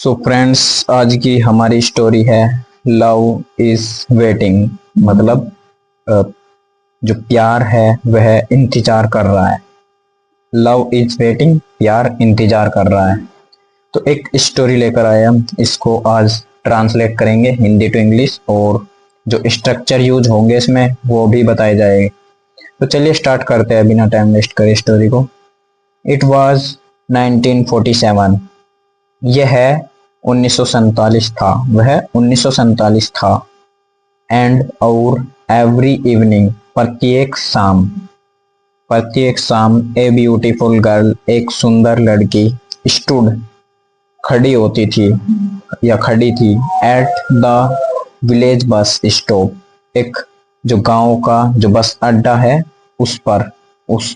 So friends, आज की हमारी स्टोरी है लव इज वेटिंग। मतलब अ, जो प्यार है वह इंतजार कर रहा है। लव इज वेटिंग, प्यार इंतजार कर रहा है। तो एक स्टोरी लेकर आए हम, इसको आज ट्रांसलेट करेंगे हिंदी टू इंग्लिश, और जो स्ट्रक्चर यूज होंगे इसमें वो भी बताए जाएंगे। तो चलिए स्टार्ट करते हैं बिना टाइम वेस्ट करे स्टोरी को। It was 1947। यह 1947 था, वह 1947 था। एंड और एवरी इवनिंग, प्रत्येक शाम ए ब्यूटीफुल गर्ल, एक सुंदर लड़की, स्टूड खड़ी होती थी या खड़ी थी, at the village bus stop, एक जो गांव का जो बस अड्डा है उस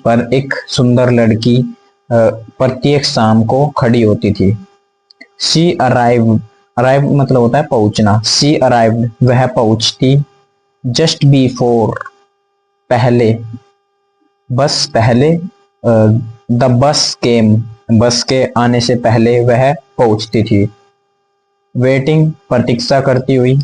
पर एक सुंदर लड़की प्रत्येक शाम को खड़ी होती थी। शी अराइव मतलब होता है पहुंचना। शी अराइव्ड, वह पहुंचती। जस्ट बिफोर, पहले, बस पहले। द बस केम, बस के आने से पहले वह पहुंचती थी। वेटिंग, प्रतीक्षा करती हुई।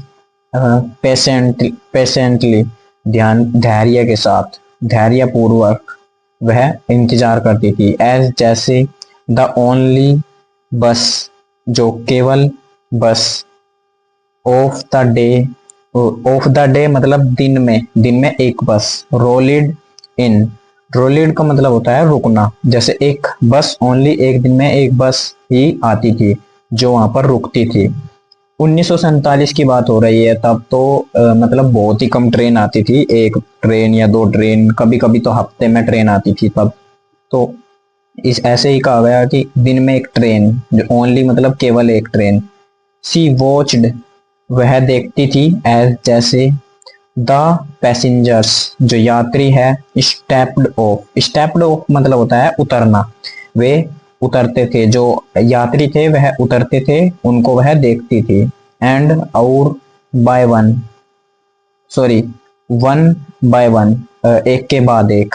पेशेंटली, धैर्य के साथ, धैर्य पूर्वक वह इंतजार करती थी। एज जैसे, द ओनली बस, जो केवल बस, ऑफ द डे मतलब दिन में एक बस। रोलिड इन, रोलिड का मतलब होता है रुकना। जैसे एक बस, ओनली एक दिन में एक बस ही आती थी जो वहां पर रुकती थी। 1947 की बात हो रही है, तब तो मतलब बहुत ही कम ट्रेन आती थी, एक ट्रेन या दो ट्रेन, कभी कभी तो हफ्ते में ट्रेन आती थी तब। तो इस ऐसे ही कहा गया कि दिन में एक ट्रेन, जो ओनली मतलब केवल एक ट्रेन। सी वॉच्ड, वह देखती थी। एज जैसे, द पैसेंजर्स, जो यात्री है, स्टेप्ड ऑफ मतलब होता है उतरना। वे उतरते थे, जो यात्री थे वह उतरते थे, उनको वह देखती थी। एंड और by one, sorry, one by one, एक के बाद एक।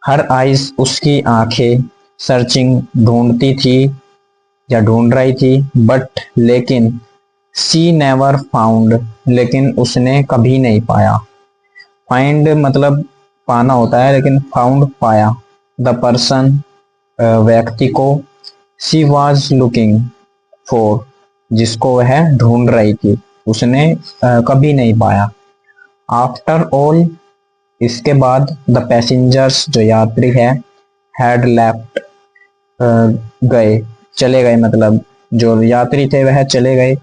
हर आइज, उसकी आंखें, सर्चिंग ढूंढती थी या ढूंढ रही थी। बट लेकिन, सी नेवर फाउंड, लेकिन उसने कभी नहीं पाया। फाइंड मतलब पाना होता है, लेकिन फाउंड पाया। द पर्सन, व्यक्ति को। शी वॉज लुकिंग फॉर, जिसको वह ढूंढ रही थी, उसने कभी नहीं पाया। आफ्टर ऑल, इसके बाद, द पैसेंजर्स, जो यात्री है, हैड लेफ्ट, गए, चले गए, मतलब जो यात्री थे वह चले गए।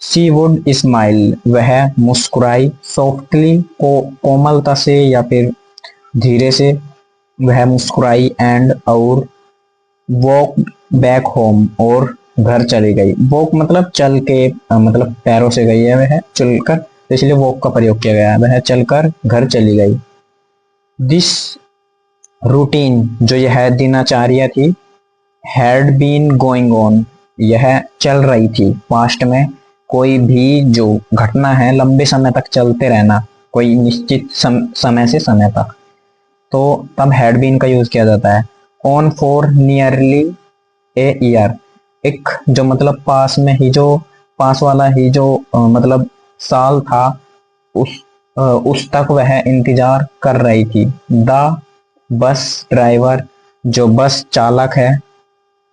शी वुड स्माइल, वह मुस्कुराई। सॉफ्टली, कोमलता से या फिर धीरे से वह मुस्कुराई। एंड और वॉक बैक होम, और घर चली गई। वॉक मतलब चल के, मतलब पैरों से गई है वह चलकर, तो इसलिए वॉक का प्रयोग किया गया है। वह चलकर घर चली गई। दिस रूटीन, जो यह दिनचर्या थी, हैड बीन गोइंग ऑन, यह चल रही थी। पास्ट में कोई भी जो घटना है लंबे समय तक चलते रहना, कोई निश्चित समय से समय तक, तो तब हैड बीन का यूज किया जाता है। On for nearly a year, एक जो मतलब पास में ही, जो पास वाला ही जो मतलब साल था, उस तक वह इंतजार कर रही थी। द बस ड्राइवर, जो बस चालक है,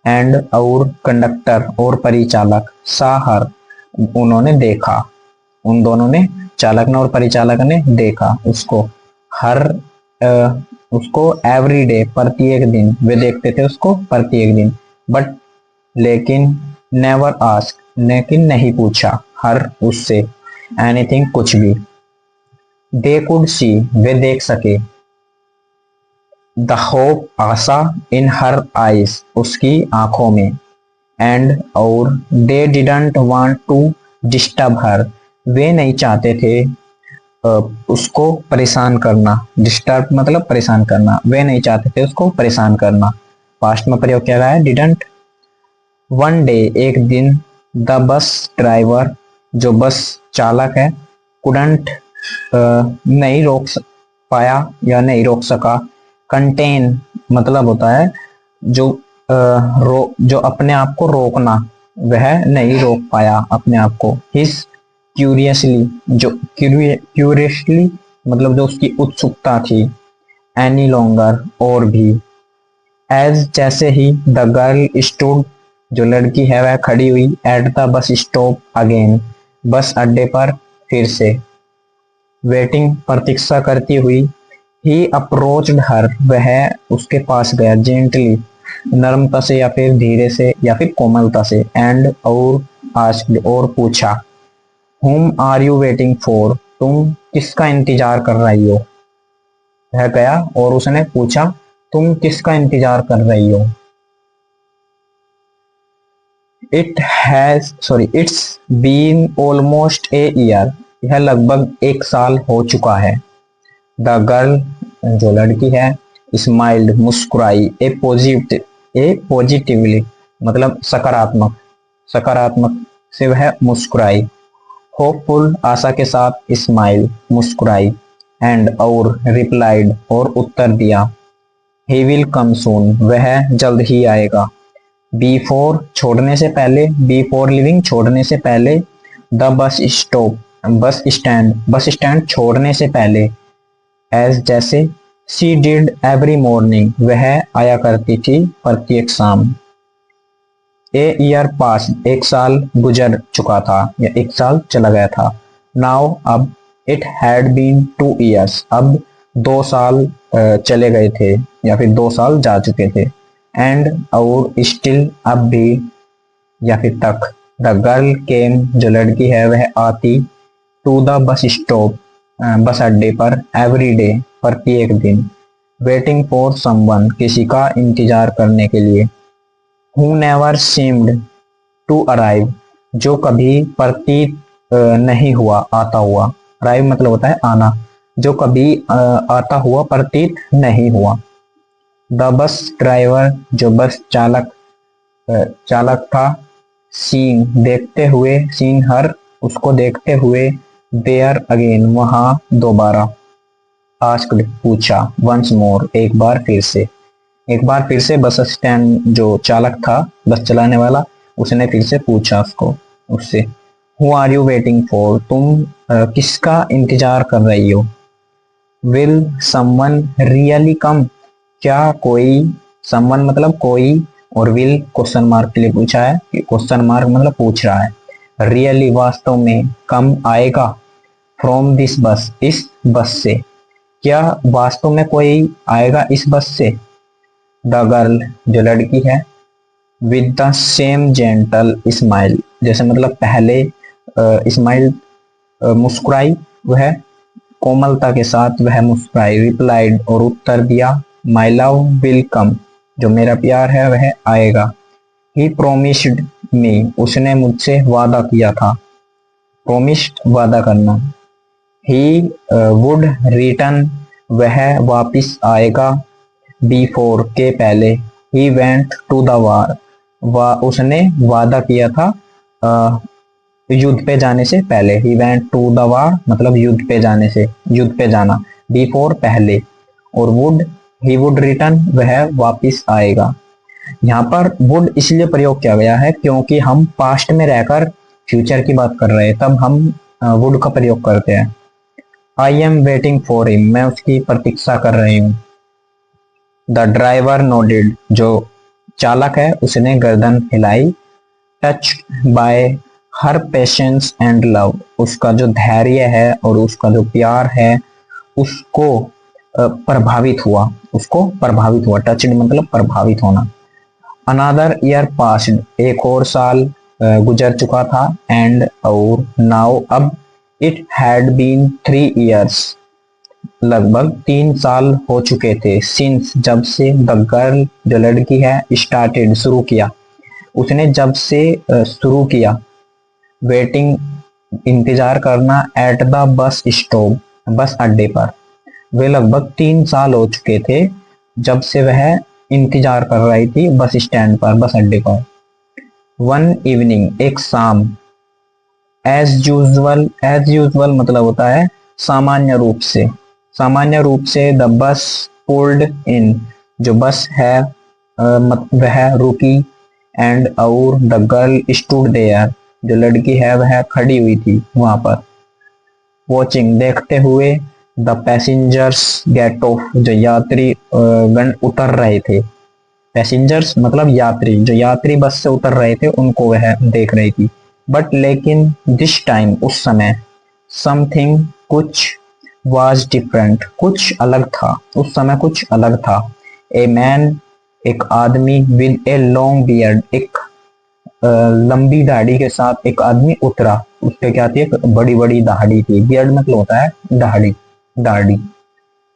एंड और कंडक्टर, और परिचालक, साहर, उन्होंने देखा, उन दोनों ने, चालक ने और परिचालक ने देखा उसको। हर उसको एवरी डे, प्रत्येक दिन, वे देखते थे उसको प्रत्येक दिन। बट लेकिन, नेवर आस्क, लेकिन नहीं पूछा, हर उससे, एनीथिंग कुछ भी। दे कुड सी, वे देख सके। द होप, आशा, इन हर आइज, उसकी आंखों में। एंड और they didn't want to disturb her, वे नहीं चाहते थे उसको परेशान करना। डिस्टर्ब मतलब परेशान करना, वे नहीं चाहते थे उसको परेशान करना। पास्ट में प्रयोग किया गया है डिडंट। वन डे, एक दिन। द बस ड्राइवर, जो बस चालक है, कुडंट, नहीं पाया या नहीं रोक सका। कंटेन मतलब होता है जो जो अपने आप को रोकना, वह नहीं रोक पाया अपने आप को। हिज क्यूरियसली, जो क्यूरियसली मतलब जो उसकी उत्सुकता थी, एनी लॉन्गर और भी, एज जैसे ही द गर्ल स्टूड जो लड़की है वह खड़ी हुई, at the bus stop again बस अड्डे पर फिर से, वेटिंग प्रतीक्षा करती हुई, ही अप्रोच्ड हर वह उसके पास गया, जेंटली नर्मता से या फिर धीरे से या फिर कोमलता से, एंड और आस्क्ड और पूछा, whom are you waiting for, तुम किसका इंतजार कर रही हो। वह गया और उसने पूछा तुम किसका इंतजार कर रही हो। It's been almost a year, यह लगभग एक साल हो चुका है। द गर्ल जो लड़की है, स्माइल्ड मुस्कुराई, ए पॉजिटिवली मतलब सकारात्मक, सकारात्मक से वह मुस्कुराई, होपफुल आशा के साथ स्माइल मुस्कुराई, एंड और रिप्लाइड और उत्तर दिया, ही विल कम सून वह जल्द ही आएगा। बिफोर छोड़ने से पहले, बिफोर लिविंग छोड़ने से पहले, the bus stop bus stand छोड़ने से पहले, एज जैसे, सी डिड एवरी मॉर्निंग वह आया करती थी प्रत्येक शाम। ए ईयर पास एक साल गुजर चुका था या एक साल चला गया था। नाउ अब, इट हैड बीन 2 years अब 2 साल चले गए थे या फिर 2 साल जा चुके थे। एंड और स्टिल अब भी या फिर तक, द गर्ल केम जो लड़की है वह आती, to the bus stop bus अड्डे पर, एवरी डे प्रत्येक दिन, वेटिंग फॉर समवन किसी का इंतजार करने के लिए, who never seemed to arrive जो कभी प्रतीत नहीं हुआ आता हुआ, अराइव मतलब होता है आना, जो कभी आता हुआ प्रतीत नहीं हुआ। द बस ड्राइवर जो बस चालक था, सीन देखते हुए, सीन हर उसको देखते हुए, देयर अगेन वहां दोबारा, आस्क्ड पूछा, वंस मोर एक बार फिर से बस स्टैंड जो चालक था बस चलाने वाला, उसने फिर से पूछा उससे, who are you waiting for तुम किसका इंतजार कर रही हो। विल समवन रियली कम क्या कोई, समवन मतलब कोई, और विल क्वेश्चन मार्क के लिए पूछा है, क्वेश्चन मार्क मतलब पूछ रहा है, रियली वास्तव में, कम आएगा, फ्रॉम दिस बस इस बस से, क्या वास्तव में कोई आएगा इस बस से। द गर्ल जो लड़की है, with the same gentle smile जैसे मतलब पहले स्माइल मुस्कुराई, वह कोमलता के साथ वह मुस्कुराई, रिप्लाइड और उत्तर दिया, माई लव विल कम जो मेरा प्यार है वह आएगा। ही प्रोमिस्ड मी उसने मुझसे वादा किया था, प्रोमिस्ड वादा करना। ही वुड रिटर्न वह वापिस आएगा, बिफोर के पहले, he went to the war उसने वादा किया था युद्ध पे जाने से पहले, he went to the war मतलब युद्ध पे जाना, बिफोर पहले, और ही वुड रिटर्न वह वापिस आएगा। यहाँ पर वुड इसलिए प्रयोग किया गया है क्योंकि हम पास्ट में रहकर फ्यूचर की बात कर रहे हैं, तब हम वुड का प्रयोग करते हैं। I am waiting for him मैं उसकी प्रतीक्षा कर रही हूँ। द ड्राइवर नोडेड जो चालक है उसने गर्दन हिलाई, touch by her patience and love उसका जो धैर्य है और उसका जो प्यार है उसको प्रभावित हुआ, टचड मतलब प्रभावित होना। अनदर ईयर पास्ड एक और साल गुजर चुका था, एंड और नाउ अब, इट हैड बीन 3 years लगभग 3 साल हो चुके थे, सिंस जब से, द गर्ल जो लड़की है, स्टार्टेड शुरू किया, उसने जब से शुरू किया, वेटिंग इंतजार करना, at the bus stop bus अड्डे पर, वे लगभग 3 साल हो चुके थे जब से वह इंतजार कर रही थी बस स्टैंड पर, बस अड्डे पर। वन इवनिंग एक शाम, एज यूजुअल मतलब होता है सामान्य रूप से, द बस पुल्ड इन जो बस है वह रुकी, एंड और द गर्ल स्टूड देयर, जो लड़की है वह खड़ी हुई थी वहां पर, वॉचिंग देखते हुए, द पैसेंजर्स गेट ऑफ, जो यात्री गण उतर रहे थे, पैसेंजर्स मतलब यात्री, जो यात्री बस से उतर रहे थे उनको वह देख रही थी। बट लेकिन दिस टाइम, उस समय, समथिंग कुछ वाज डिफरेंट, कुछ अलग था, उस समय कुछ अलग था। ए मैन, एक आदमी, विद ए लॉन्ग बियर्ड, एक लंबी दाढ़ी के साथ एक आदमी उतरा, उसके क्या थी, एक बड़ी बड़ी दाढ़ी थी, बियर्ड मतलब होता है दाढ़ी, दाढ़ी।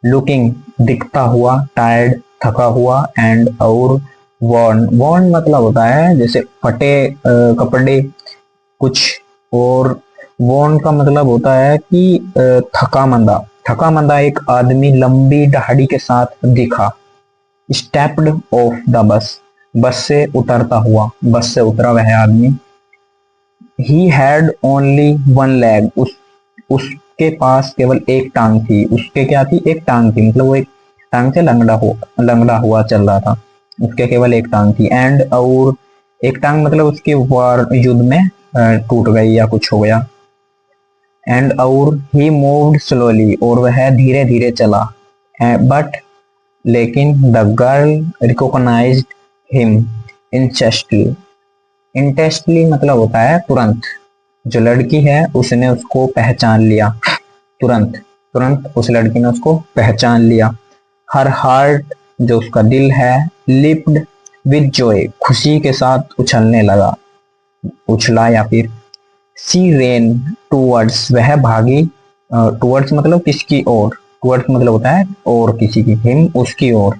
लुकिंग, दिखता हुआ, टायर्ड, थका हुआ, एंड और वॉर्न, वॉर्न मतलब होता है जैसे फटे कपड़े कुछ, और वॉर्न का मतलब होता है कि थका मंदा, थका मंदा एक आदमी लंबी दाढ़ी के साथ दिखा। स्टेप्ड ऑफ द बस, बस से उतरता हुआ, बस से उतरा वह आदमी। He had only one leg, उसके पास केवल एक टांग थी, उसके क्या थी, एक टांग थी, मतलब वो एक टांग से लंगड़ा हुआ चल रहा था, उसके केवल एक टांग थी। एंड और एक टांग मतलब उसकी वार युद्ध में टूट गई या कुछ हो गया। एंड और ही मूव्ड स्लोली, और वह धीरे धीरे चला। बट लेकिन the girl recognised him instantly, instantly मतलब होता है तुरंत, जो लड़की है उसने उसको पहचान लिया, तुरंत, तुरंत उस लड़की ने उसको पहचान लिया। हर हार्ट, जो उसका दिल है, लिप्ड विद जॉय, खुशी के साथ उछलने लगा, उछला या फिर। सी रेन टूवर्ड्स, वह भागी, टूवर्ड्स मतलब किसकी ओर, टूवर्ड्स मतलब होता है और किसी की, हिम उसकी ओर।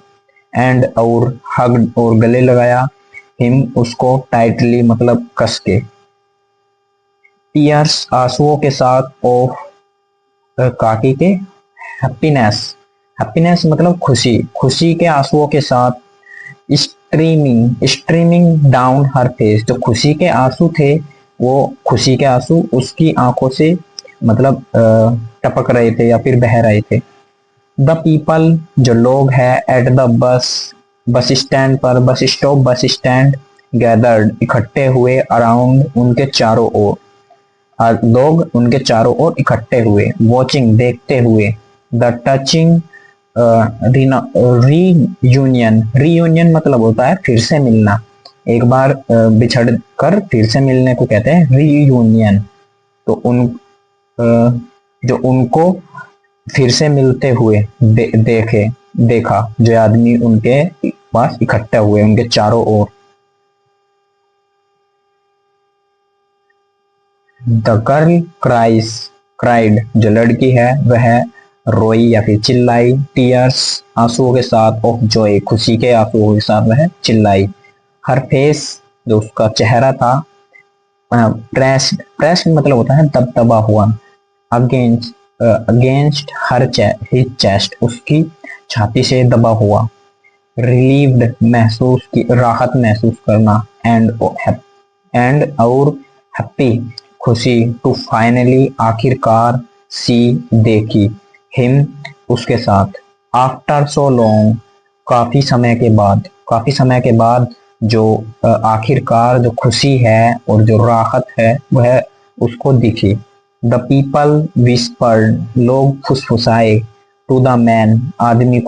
एंड और हग, और गले लगाया, हिम उसको, टाइटली मतलब कस के। टीयर्स, आंसुओं के साथ, ऑफ काकी के, हैप्पीनेस, हैप्पीनेस मतलब खुशी, खुशी के आंसुओं के साथ। स्ट्रीमिंग, स्ट्रीमिंग डाउन हर फेस, जो खुशी के आंसू थे वो खुशी के आंसू उसकी आंखों से मतलब टपक रहे थे या फिर बह रहे थे। द पीपल, जो लोग हैं, at the bus, bus stand पर, bus stop, bus stand, gathered इकट्ठे हुए, अराउंड उनके चारों ओर, लोग उनके चारों ओर इकट्ठे हुए। वॉचिंग देखते हुए, द टचिंग रीयूनियन, रीयूनियन मतलब होता है फिर से मिलना, एक बार बिछड़ कर फिर से मिलने को कहते हैं रीयूनियन। तो जो उनको फिर से मिलते हुए देखा, जो आदमी उनके पास इकट्ठे हुए उनके चारों ओर। द गर्ल क्राइड, जो लड़की है वह रोई या फिर चिल्लाई। टीयर्स, आंसुओं के साथ, ऑफ जॉय, खुशी के आंसुओं के साथ वह चिल्लाई। हर फेस, जो उसका चेहरा था, प्रेस्ड, प्रेस्ड मतलब होता है दबदबा हुआ, अगेंस्ट हर हिज चेस्ट, उसकी छाती से दबा हुआ। रिलीव्ड, महसूस की, राहत महसूस करना। एंड और हैप्पी, खुशी। टू फाइनली, आखिरकार। सी, देखी। हिम, उसके साथ। आफ्टर सो लॉन्ग, काफी समय के बाद, काफी समय के बाद, जो आखिरकार जो खुशी है और जो राहत है वह उसको दिखी। द पीपल विस्पर्ड, लोग फुसफुसाए। टू द मैन, आदमी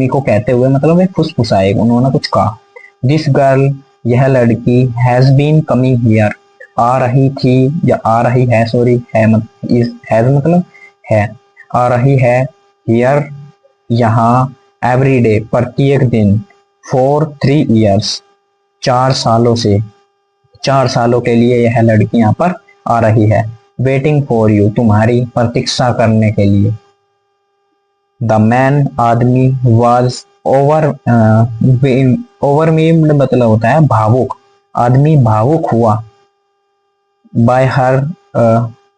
को कहते हुए मतलब वे फुसफुसाए, उन्होंने कुछ कहा। दिस गर्ल, यह लड़की, हैज बीन कमिंग हियर, आ रही थी या आ रही है, सॉरी है हैज मतलब है, आ रही है, हियर यहाँ, एवरी डे प्रत्येक दिन, फॉर 3 years 4 सालों से, 4 सालों के लिए यह लड़की यहाँ पर आ रही है। वेटिंग फॉर यू, तुम्हारी प्रतीक्षा करने के लिए। द मैन, आदमी, वाज ओवरवेल्म्ड मतलब होता है भावुक, आदमी भावुक हुआ। बाय हर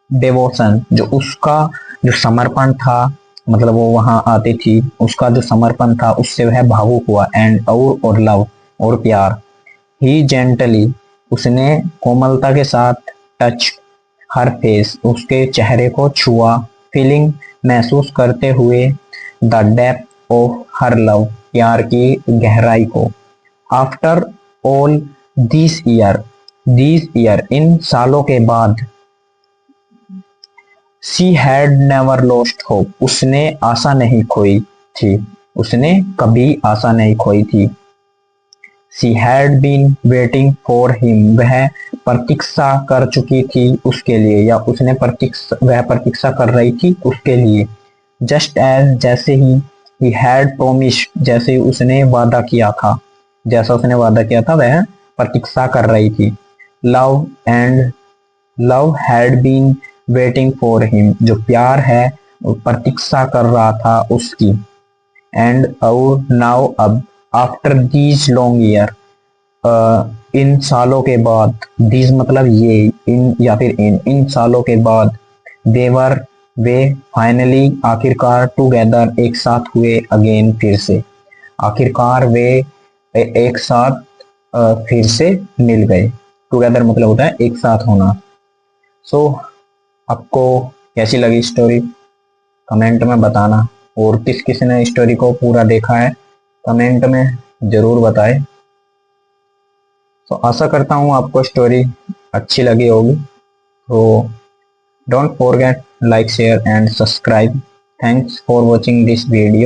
डिवोशन, जो उसका जो समर्पण था, मतलब वो वहां आती थी, उसका जो समर्पण था उससे वह भावुक हुआ। एंड और लव, और प्यार। ही जेंटली, उसने कोमलता के साथ, टच हर फेस, उसके चेहरे को छुआ। फीलिंग, महसूस करते हुए। The depth of her love, प्यार की गहराई को। After all this year in सालों के बाद, she had never lost hope, उसने आशा नहीं खोई थी, उसने कभी आशा नहीं खोई थी। She had been waiting for him, वह प्रतीक्षा कर चुकी थी उसके लिए, या वह प्रतीक्षा कर रही थी उसके लिए। जस्ट एज, जैसे ही हैड प्रोमिस्ड, जैसे उसने वादा किया था, जैसा उसने वादा किया था वह प्रतीक्षा कर रही थी। Love had been waiting for him, जो प्यार है वो प्रतीक्षा कर रहा था उसकी। एंड और नाउ, अब, आफ्टर दीज लॉन्ग ईयर, इन सालों के बाद, दीज मतलब ये, इन या फिर इन सालों के बाद, देवर वे फाइनली, आखिरकार, टुगेदर, एक साथ हुए, अगेन, फिर से, आखिरकार वे एक साथ फिर से मिल गए। टुगेदर मतलब होता है एक साथ होना। सो आपको कैसी लगी स्टोरी कमेंट में बताना, और किस किस ने स्टोरी को पूरा देखा है कमेंट में जरूर बताएं। तो आशा करता हूँ आपको स्टोरी अच्छी लगी होगी। तो don't forget like, share and subscribe. Thanks for watching this video.